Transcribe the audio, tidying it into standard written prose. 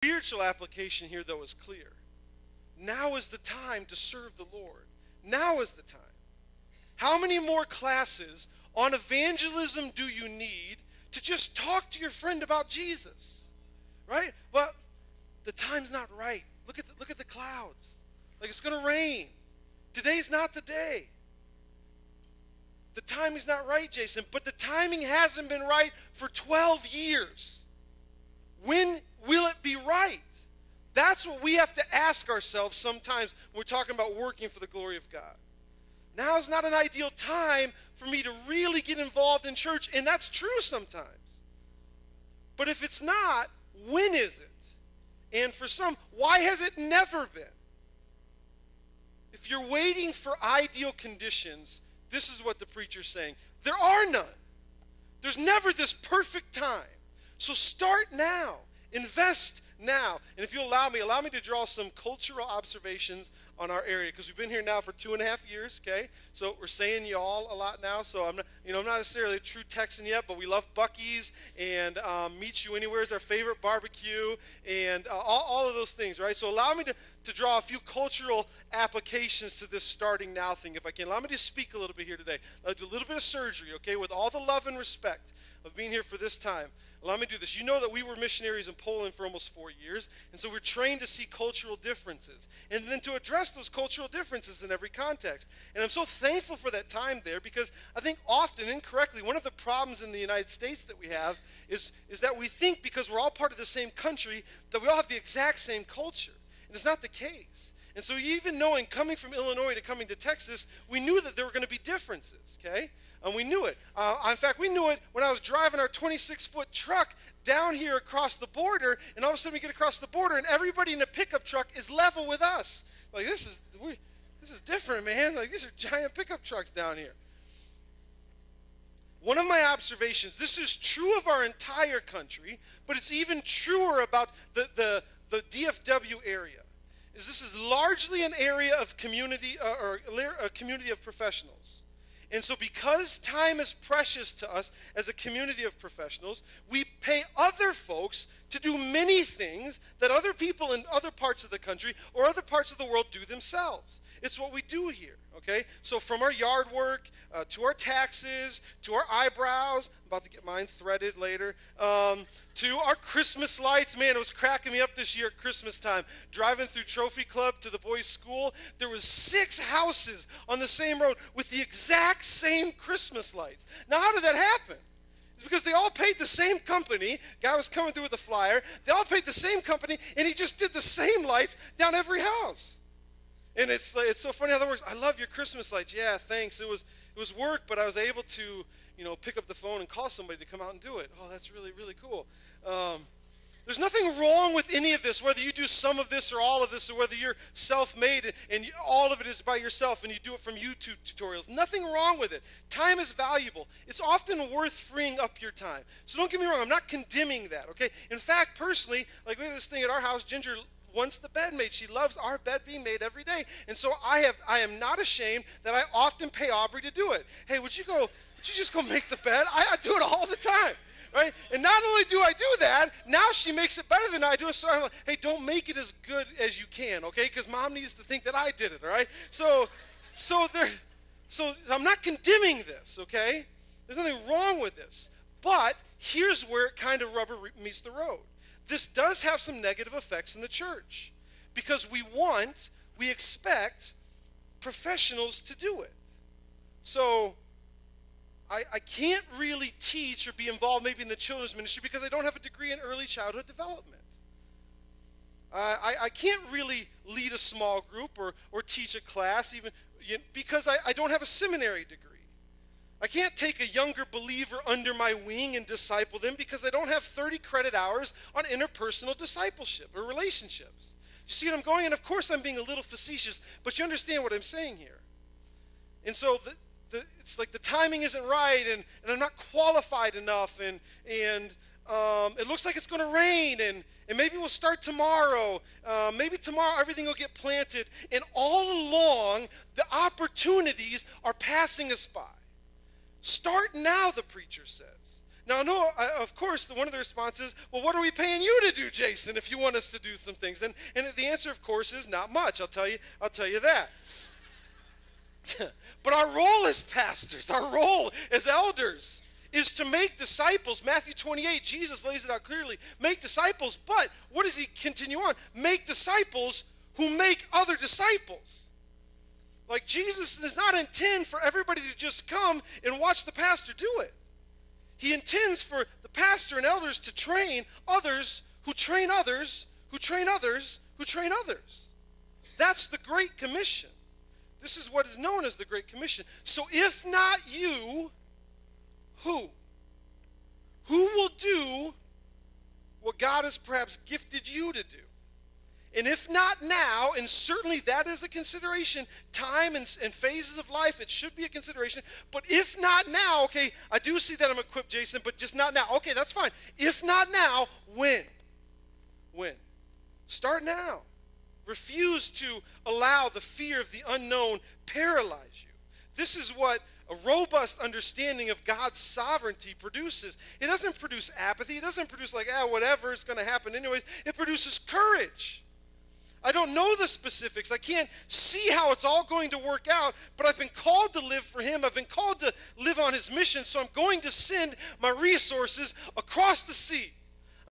Spiritual application here, though, is clear. Now is the time to serve the Lord. Now is the time. How many more classes on evangelism do you need to just talk to your friend about Jesus? Right? Well, the time's not right. Look at the clouds. Like it's going to rain. Today's not the day. The timing's not right, Jason, but the timing hasn't been right for 12 years. When will it be right? That's what we have to ask ourselves sometimes when we're talking about working for the glory of God. Now is not an ideal time for me to really get involved in church, and that's true sometimes. But if it's not, when is it? And for some, why has it never been? If you're waiting for ideal conditions, this is what the preacher's saying. There are none. There's never this perfect time. So start now. Invest now. And if you allow me to draw some cultural observations on our area, because we've been here now for 2.5 years, okay? So we're saying y'all a lot now, so I'm not necessarily a true Texan yet, but we love Buc-ee's, and Meet You Anywhere is our favorite barbecue, and all of those things, right? So allow me to draw a few cultural applications to this starting now thing, if I can. Allow me to speak a little bit here today. I'll do a little bit of surgery, okay, with all the love and respect of being here for this time. Allow me to do this. You know that we were missionaries in Poland for almost 4 years, and so we're trained to see cultural differences and then to address those cultural differences in every context. And I'm so thankful for that time there, because I think often, incorrectly, one of the problems in the United States that we have is that we think because we're all part of the same country that we all have the exact same culture. And it's not the case. And so even knowing, coming from Illinois to coming to Texas, we knew that there were going to be differences, okay? And we knew it. In fact, we knew it when I was driving our 26-foot truck down here across the border, and all of a sudden we get across the border, and everybody in the pickup truck is level with us. Like, this is different, man. Like, these are giant pickup trucks down here. One of my observations, this is true of our entire country, but it's even truer about the DFW area, is this is largely an area of community, or a community of professionals. And so because time is precious to us as a community of professionals, we pay other folks to do many things that other people in other parts of the country or other parts of the world do themselves. It's what we do here, okay? So from our yard work to our taxes, to our eyebrows, I'm about to get mine threaded later, to our Christmas lights. Man, it was cracking me up this year at Christmas time. Driving through Trophy Club to the boys' school, there was 6 houses on the same road with the exact same Christmas lights. Now, how did that happen? It's because they all paid the same company. Guy was coming through with a flyer. They all paid the same company, and he just did the same lights down every house. And it's so funny how that works. I love your Christmas lights. Yeah, thanks. It was work, but I was able to, pick up the phone and call somebody to come out and do it. Oh, that's really, really cool. There's nothing wrong with any of this, whether you do some of this or all of this, or whether you're self-made and all of it is by yourself and you do it from YouTube tutorials. Nothing wrong with it. Time is valuable. It's often worth freeing up your time. So don't get me wrong. I'm not condemning that, okay? In fact, personally, like we have this thing at our house, Ginger wants the bed made. She loves our bed being made every day. And so I am not ashamed that I often pay Aubrey to do it. Hey, would you just go make the bed? I do it all the time. Right? And not only do I do that, now she makes it better than I do. So I'm like, hey, don't make it as good as you can, okay? Because Mom needs to think that I did it, all right? So I'm not condemning this, okay? There's nothing wrong with this. But here's where it kind of rubber meets the road. This does have some negative effects in the church because we expect professionals to do it. So I can't really teach or be involved maybe in the children's ministry because I don't have a degree in early childhood development. I can't really lead a small group or teach a class even because I don't have a seminary degree. I can't take a younger believer under my wing and disciple them because I don't have 30 credit hours on interpersonal discipleship or relationships. You see what I'm going? And of course I'm being a little facetious, but you understand what I'm saying here. And so it's like the timing isn't right, and I'm not qualified enough, and it looks like it's going to rain, and maybe we'll start tomorrow. Maybe tomorrow everything will get planted. And all along, the opportunities are passing us by. Start now, the preacher says. Now, no, of course, one of the responses, well, what are we paying you to do, Jason, if you want us to do some things? And the answer, of course, is not much. I'll tell you that. But our role as pastors, our role as elders, is to make disciples. Matthew 28, Jesus lays it out clearly. Make disciples, but what does he continue on? Make disciples who make other disciples. Like, Jesus does not intend for everybody to just come and watch the pastor do it. He intends for the pastor and elders to train others who train others, who train others, who train others. That's the Great Commission. This is what is known as the Great Commission. So if not you, who? Who will do what God has perhaps gifted you to do? And if not now, and certainly that is a consideration, time and phases of life, it should be a consideration. But if not now, okay, I do see that I'm equipped, Jason, but just not now. Okay, that's fine. If not now, when? When? Start now. Refuse to allow the fear of the unknown paralyze you. This is what a robust understanding of God's sovereignty produces. It doesn't produce apathy. It doesn't produce like, whatever, it's going to happen anyways. It produces courage. I don't know the specifics. I can't see how it's all going to work out, but I've been called to live for him. I've been called to live on his mission, so I'm going to send my resources across the sea.